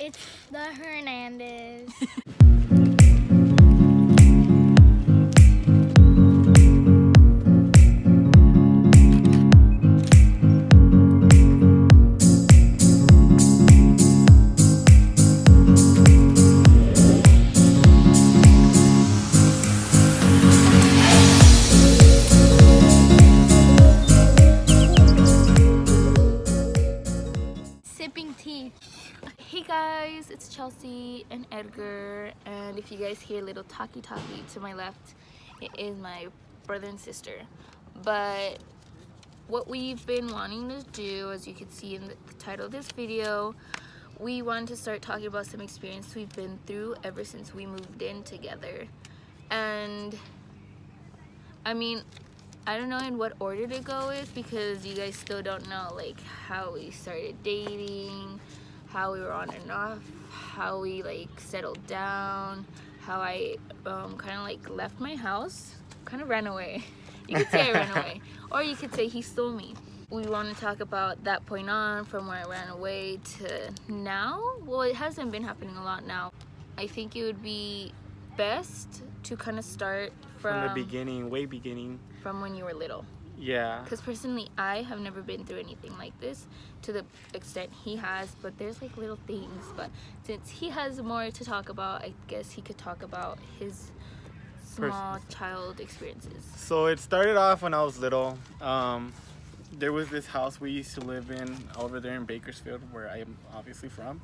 It's the Hernandez. Sipping tea. Hey guys, it's Chelsea and Edgar, and if you guys hear little talkie to my left, it is my brother and sister. But what we've been wanting to do, as you can see in the title of this video, we wanted to start talking about some experience we've been through ever since we moved in together. And I mean, I don't know in what order to go with, because you guys still don't know like how we started dating, how we were on and off, how we like settled down, how I kind of like left my house, kind of ran away. You could say I ran away, or you could say he stole me. We want to talk about that point on, from where I ran away to now. Well, it hasn't been happening a lot now. I think it would be best to kind of start from the beginning, way beginning. From when you were little. Yeah. Because personally, I have never been through anything like this to the extent he has, but there's like little things. But since he has more to talk about, I guess he could talk about his small child experiences. So it started off when I was little. There was this house we used to live in over there in Bakersfield, where I am obviously from.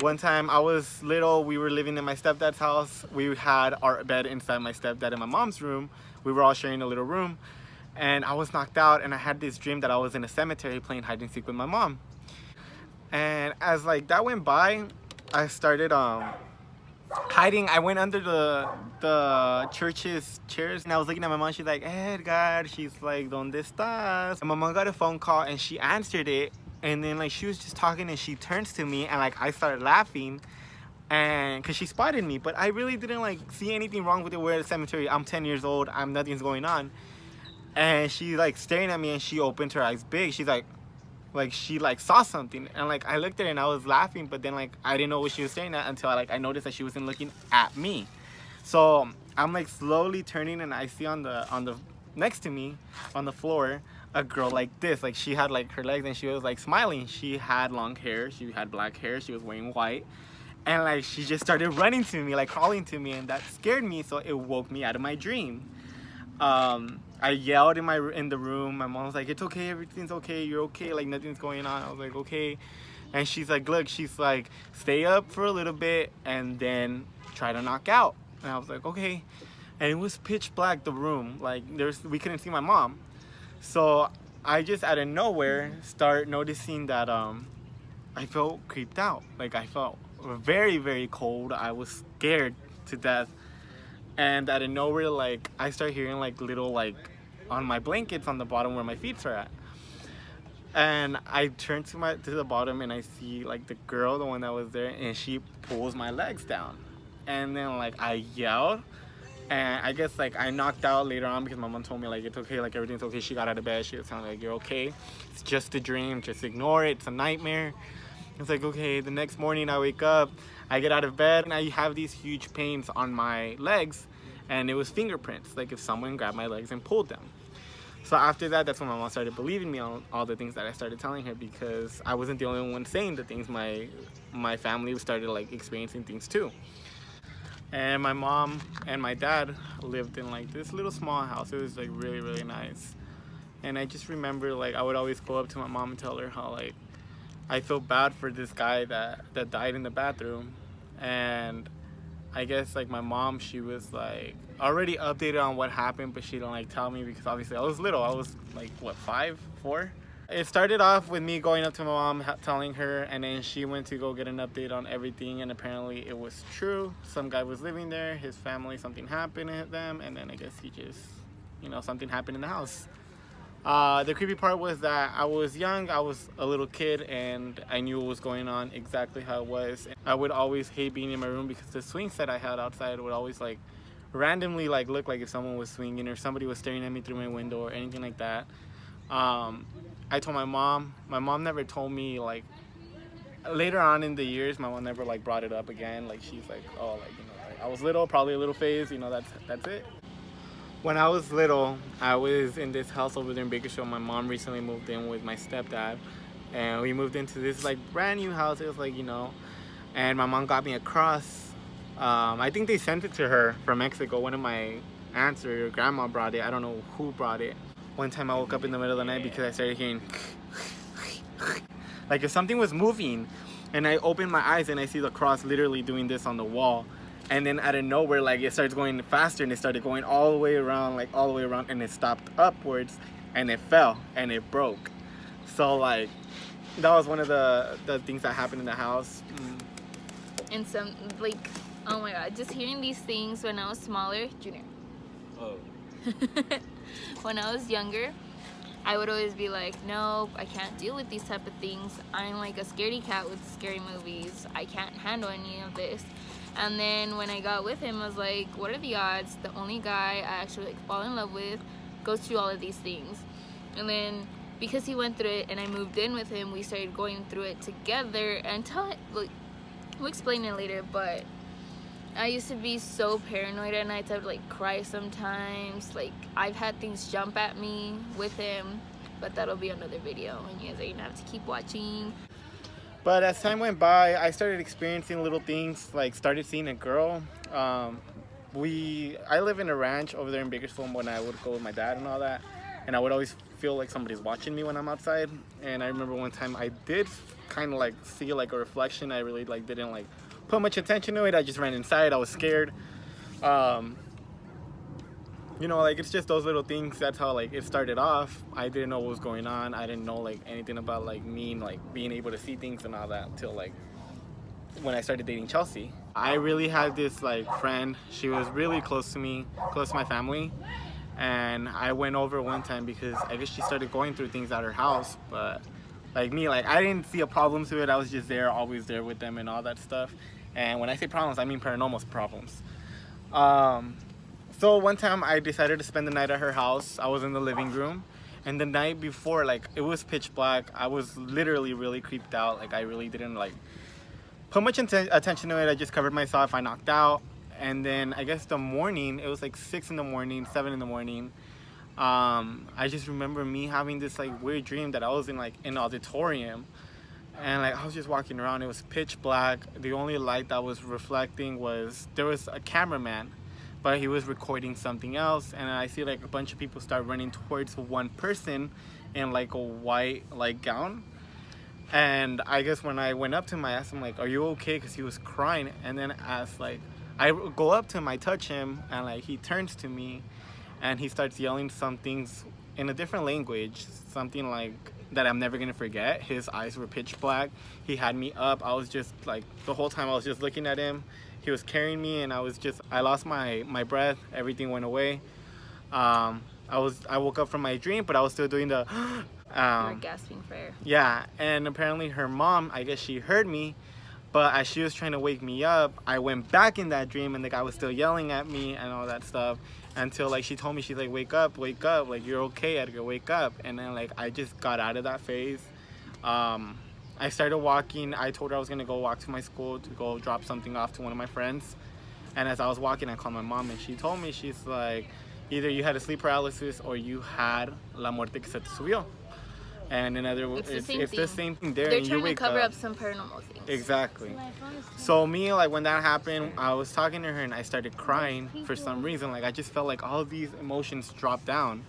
One time I was little, we were living in my stepdad's house. We had our bed inside my stepdad and my mom's room. We were all sharing a little room, and I was knocked out, and I had this dream that I was in a cemetery playing hide and seek with my mom. And as like that went by, I started hiding. I went under the church's chairs, and I was looking at my mom. She's like, Edgar, she's like, ¿Dónde estás? And my mom got a phone call, and she answered it, and then like she was just talking, and she turns to me, and like I started laughing, and because she spotted me, but I really didn't like see anything wrong with it. We're at a cemetery, I'm 10 years old, nothing's going on. And she like staring at me, and she opened her eyes big. She's like she like saw something, and like I looked at her and I was laughing, but then like I didn't know what she was staring at until I noticed that she wasn't looking at me. So I'm like slowly turning, and I see on the next to me on the floor a girl like this, like she had like her legs, and she was like smiling. She had long hair, she had black hair, she was wearing white, and like she just started running to me, like crawling to me, and that scared me. So it woke me out of my dream. I yelled in the room. My mom was like, "It's okay, everything's okay, you're okay, like nothing's going on." I was like, "Okay." And she's like, "Look," she's like, "stay up for a little bit and then try to knock out." And I was like, "Okay." And it was pitch black, the room, like we couldn't see my mom. So I just out of nowhere start noticing that I felt creeped out. Like I felt very, very cold. I was scared to death. And out of nowhere, like I start hearing like little like on my blankets on the bottom where my feet are at. And I turn to the bottom, and I see like the girl, the one that was there, and she pulls my legs down. And then like I yelled, and I guess like I knocked out later on, because my mom told me like it's okay, like everything's okay. She got out of bed. She was telling me like, "You're okay. It's just a dream. Just ignore it. It's a nightmare." It's like, okay. The next morning I wake up, I get out of bed, and I have these huge pains on my legs, and it was fingerprints, like if someone grabbed my legs and pulled them. So after that, that's when my mom started believing me on all the things that I started telling her, because I wasn't the only one saying the things. My family started like experiencing things too. And my mom and my dad lived in like this little small house. It was like really, really nice. And I just remember like I would always go up to my mom and tell her how like I feel bad for this guy that died in the bathroom. And I guess like my mom, she was like already updated on what happened, but she didn't like tell me, because obviously I was little. I was like what, 5, 4? It started off with me going up to my mom, telling her, and then she went to go get an update on everything, and apparently it was true. Some guy was living there, his family, something happened to them, and then I guess he just, something happened in the house. The creepy part was that I was young, I was a little kid, and I knew what was going on, exactly how it was. I would always hate being in my room, because the swing set I had outside would always like randomly like look like if someone was swinging, or somebody was staring at me through my window, or anything like that. I told my mom never told me like later on in the years, my mom never like brought it up again. Like she's like, oh, like like, I was little, probably a little phase. That's it. When I was little, I was in this house over there in Bakersfield. My mom recently moved in with my stepdad, and we moved into this like brand new house. It was like and my mom got me a cross. I think they sent it to her from Mexico. One of my aunts or grandma brought it. I don't know who brought it. One time I woke up in the middle of the night because I started hearing like if something was moving, and I opened my eyes and I see the cross literally doing this on the wall, and then out of nowhere like it starts going faster and it started going all the way around, and it stopped upwards and it fell and it broke. So like that was one of the things that happened in the house. And some like, oh my god, just hearing these things when I was smaller, Junior. Oh. When I was younger, I would always be like, nope, I can't deal with these type of things. I'm like a scaredy cat with scary movies. I can't handle any of this. And then when I got with him, I was like, what are the odds the only guy I actually like fall in love with goes through all of these things? And then because he went through it and I moved in with him, we started going through it together. And like, we'll explain it later, but I used to be so paranoid at nights. I would like cry sometimes. Like I've had things jump at me with him, but that'll be another video and you guys are gonna have to keep watching. But as time went by, I started experiencing little things, like started seeing a girl. I live in a ranch over there in Bakersfield when I would go with my dad and all that, and I would always feel like somebody's watching me when I'm outside. And I remember one time I did kind of like see like a reflection. I really like didn't like put much attention to it. I just ran inside. I was scared. Like it's just those little things. That's how like it started off. I didn't know what was going on. I didn't know like anything about like me like being able to see things and all that until like when I started dating Chelsea. I really had this like friend. She was really close to me, close to my family. And I went over one time because I guess she started going through things at her house, but like me, like I didn't see a problem to it. I was just there, always there with them and all that stuff. And when I say problems, I mean paranormal problems. So one time I decided to spend the night at her house. I was in the living room, and the night before, like it was pitch black. I was literally really creeped out. Like I really didn't like put much attention to it. I just covered myself. I knocked out. And then I guess the morning, it was like 6 in the morning, 7 in the morning. I just remember me having this like weird dream that I was in like an auditorium, and like I was just walking around. It was pitch black. The only light that was reflecting was there was a cameraman, but he was recording something else. And I see like a bunch of people start running towards one person in like a white like gown. And I guess when I went up to him, I asked him like, "Are you okay?" Because he was crying. And then as like I go up to him, I touch him, and like he turns to me, and he starts yelling some things in a different language, something like that I'm never gonna forget. His eyes were pitch black. He had me up. I was just like the whole time I was just looking at him. He was carrying me, and I lost my breath. Everything went away. I woke up from my dream, but I was still doing the You were gasping for air. Yeah, and apparently her mom, I guess she heard me. But as she was trying to wake me up, I went back in that dream, and the guy was still yelling at me and all that stuff until like she told me, she's like, wake up, like you're okay, Edgar, wake up. And then like I just got out of that phase. I started walking. I told her I was gonna go walk to my school to go drop something off to one of my friends. And as I was walking, I called my mom, and she told me, she's like, either you had a sleep paralysis or you had la muerte que se te subió. And in other words, it's the same thing there. They're and trying you wake to cover up up some paranormal things. Exactly. So me, like when that happened, I was talking to her and I started crying for some reason. Like I just felt like all these emotions dropped down,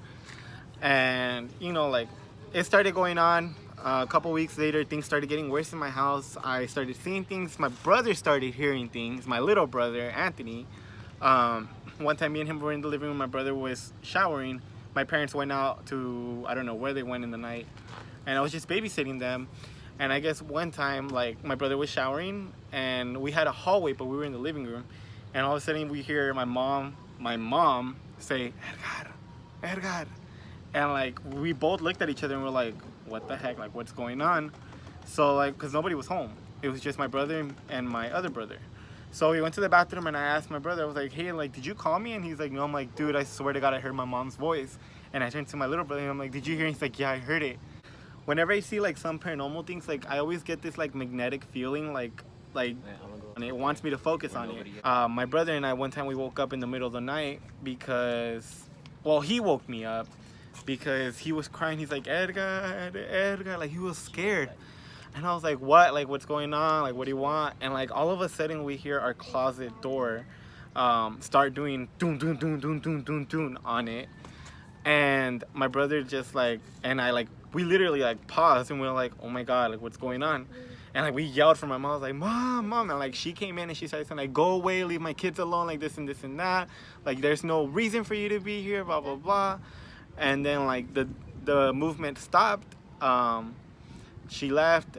and like it started going on. A couple weeks later, things started getting worse in my house. I started seeing things. My brother started hearing things. My little brother, Anthony. One time, me and him were in the living room. My brother was showering. My parents went out to, I don't know where they went in the night, and I was just babysitting them. And I guess one time, like, my brother was showering, and we had a hallway, but we were in the living room. And all of a sudden, we hear my mom say, Edgar. And, like, we both looked at each other, and we're like, what the heck? Like, what's going on? So, like, because nobody was home. It was just my brother and my other brother. So we went to the bathroom, and I asked my brother, I was like, hey, like, did you call me? And he's like, no. I'm like, dude, I swear to God, I heard my mom's voice. And I turned to my little brother, and I'm like, did you hear? He's like, yeah, I heard it. whenever I see like some paranormal things, like I always get this like magnetic feeling, like and it wants me to focus on it. My brother and I, one time we woke up in the middle of the night because, well, he woke me up because he was crying. He's like, Edgar, Edgar, like he was scared. And I was like, what? Like, what's going on? Like, what do you want? And like all of a sudden we hear our closet door start doing doon doon doon doon doon doon doon on it. And my brother just like, and I like, we literally like paused and we were like, oh my God, like what's going on? And like we yelled for my mom. I was like, Mom, Mom. And like she came in and she started saying like, go away, leave my kids alone, like this and this and that. Like there's no reason for you to be here, blah, blah, blah. And then like the movement stopped. She left,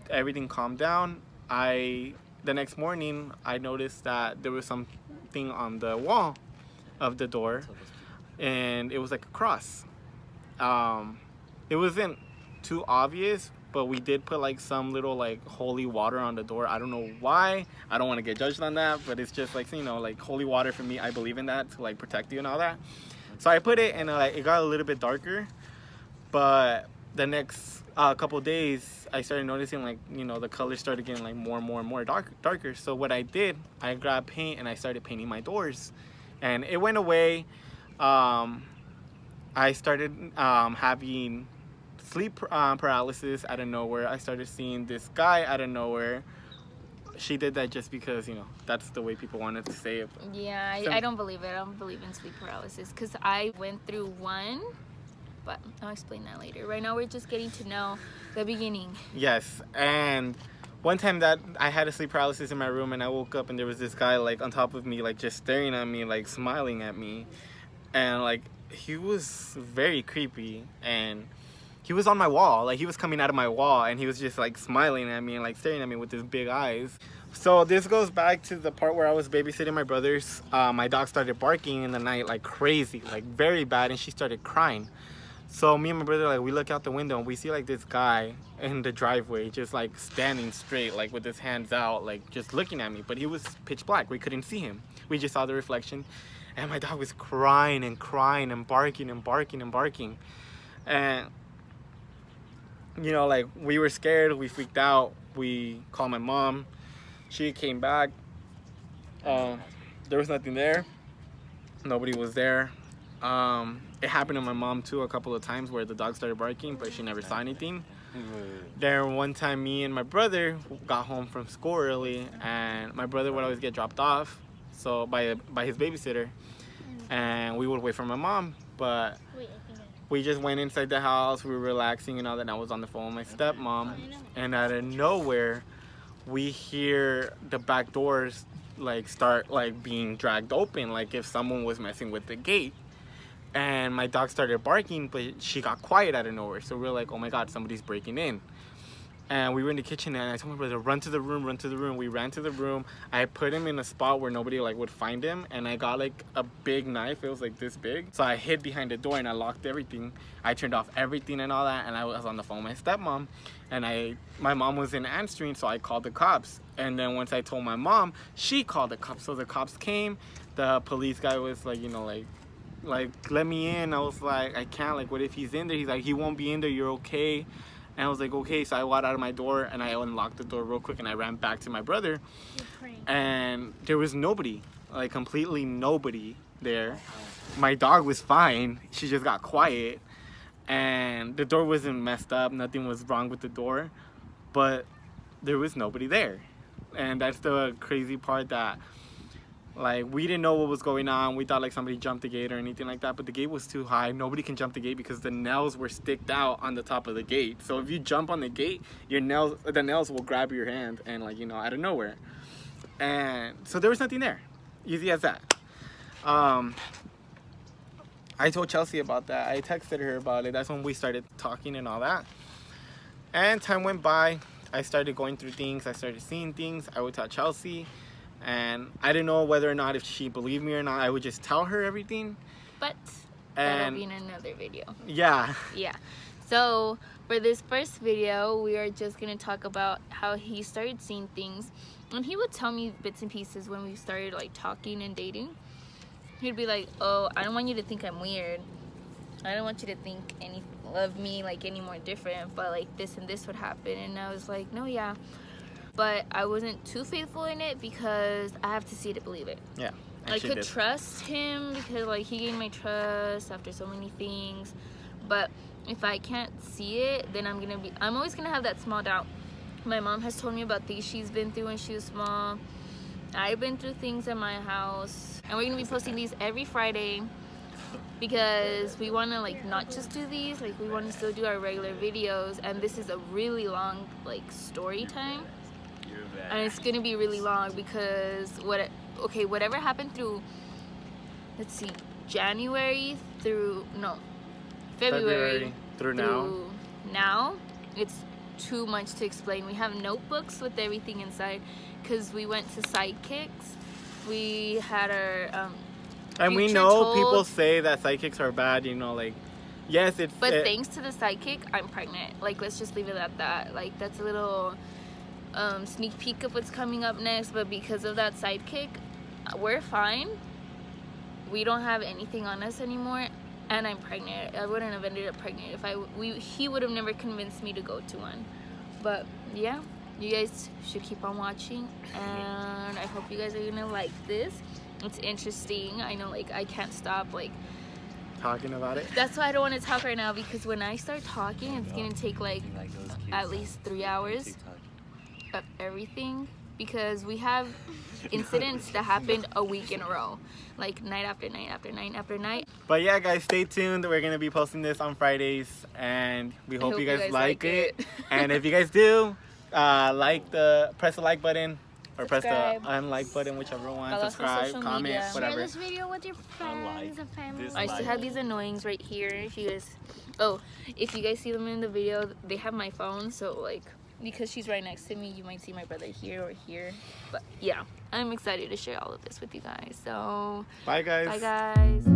everything calmed down. The next morning, I noticed that there was something on the wall of the door. And it was like a cross. It wasn't too obvious, but we did put like some little like holy water on the door. I don't know why. I don't want to get judged on that, but it's just like, you know, like holy water for me. I believe in that to like protect you and all that. So I put it and it got a little bit darker. But the next couple days, I started noticing like, you know, the colors started getting like more and more and more darker. So what I did, I grabbed paint and I started painting my doors. And it went away. I started having sleep paralysis out of nowhere. I started seeing this guy out of nowhere. She did that just because, you know, that's the way people wanted to say it. Yeah, I don't believe it. I don't believe in sleep paralysis because I went through one, but I'll explain that later. Right now we're just getting to know the beginning. Yes, and one time that I had a sleep paralysis in my room and I woke up and there was this guy like on top of me, like just staring at me, like smiling at me. And like he was very creepy and he was on my wall, like he was coming out of my wall and he was just like smiling at me and like staring at me with his big eyes. So this goes back to the part where I was babysitting my brothers. My dog started barking in the night like crazy, like very bad, and she started crying. So me and my brother, like we look out the window and we see like this guy in the driveway just like standing straight, like with his hands out, like just looking at me. But he was pitch black, we couldn't see him. We just saw the reflection. And my dog was crying and crying and barking and barking and barking. And you know, like we were scared, we freaked out. We called my mom. She came back. There was nothing there. Nobody was there. It happened to my mom too a couple of times where the dog started barking, but she never saw anything. Then one time me and my brother got home from school early, and my brother would always get dropped off so by his babysitter, and we would wait for my mom. But we just went inside the house, we were relaxing and all that, and I was on the phone with my stepmom, and out of nowhere we hear the back doors like start like being dragged open, like if someone was messing with the gate. And my dog started barking, but she got quiet out of nowhere. So we were like, oh my God, somebody's breaking in. And we were in the kitchen and I told my brother, run to the room, run to the room. We ran to the room. I put him in a spot where nobody like would find him. And I got like a big knife. It was like this big. So I hid behind the door and I locked everything. I turned off everything and all that. And I was on the phone with my stepmom. And my mom wasn't answering, so I called the cops. And then once I told my mom, she called the cops. So the cops came. The police guy was like, you know, like let me in. I was like, I can't, like what if he's in there? He's like, he won't be in there, you're okay. And I was like, okay. So I walked out of my door and I unlocked the door real quick and I ran back to my brother, and there was nobody, like completely nobody there. My dog was fine, she just got quiet, and the door wasn't messed up, nothing was wrong with the door, but there was nobody there. And that's the crazy part, that like we didn't know what was going on. We thought like somebody jumped the gate or anything like that, but the gate was too high. Nobody can jump the gate because the nails were sticked out on the top of the gate. So if you jump on the gate, the nails will grab your hand and like, you know, out of nowhere. And so there was nothing there. Easy as that. I told Chelsea about that. I texted her about it. That's when we started talking and all that. And time went by. I started going through things. I started seeing things. I would tell Chelsea. And I didn't know whether or not if she believed me or not. I would just tell her everything. But that'll be in another video. Yeah. Yeah. So for this first video, we are just going to talk about how he started seeing things. And he would tell me bits and pieces when we started like talking and dating. He'd be like, oh, I don't want you to think I'm weird. I don't want you to think anything, love me like any more different, but like this and this would happen. And I was like, no, yeah. But I wasn't too faithful in it because I have to see it to believe it. Yeah. I could trust him because like he gained my trust after so many things. But if I can't see it, then I'm always gonna have that small doubt. My mom has told me about things she's been through when she was small. I've been through things at my house, and we're gonna be posting these every Friday because we want to like not just do these, like we want to still do our regular videos. And this is a really long like story time, and it's gonna be really long because whatever happened through, let's see, February through now, it's too much to explain. We have notebooks with everything inside because we went to Sidekicks. We had our and we know people say that sidekicks are bad, you know, like, yes, but thanks to the sidekick, I'm pregnant. Like, let's just leave it at that. Like, that's a little sneak peek of what's coming up next. But because of that sidekick, we're fine. We don't have anything on us anymore, and I'm pregnant. I wouldn't have ended up pregnant if he would have never convinced me to go to one. But yeah, you guys should keep on watching, and I hope you guys are gonna like this. It's interesting. I know, like, I can't stop like talking about it. That's why I don't want to talk right now, because when I start talking, it's gonna take like at least 3 hours of everything, because we have incidents that happened a week in a row, like night after night after night after night. But yeah, guys, stay tuned. We're gonna be posting this on Fridays, and we hope you guys like it. And if you guys do, press the like button, or press the unlike button, whichever one. Subscribe, comment, whatever. Share this video with your friends and family. I still have these annoyings right here. If you guys see them in the video, they have my phone, so like, because she's right next to me, you might see my brother here or here. But yeah, I'm excited to share all of this with you guys. So bye, guys. Bye, guys.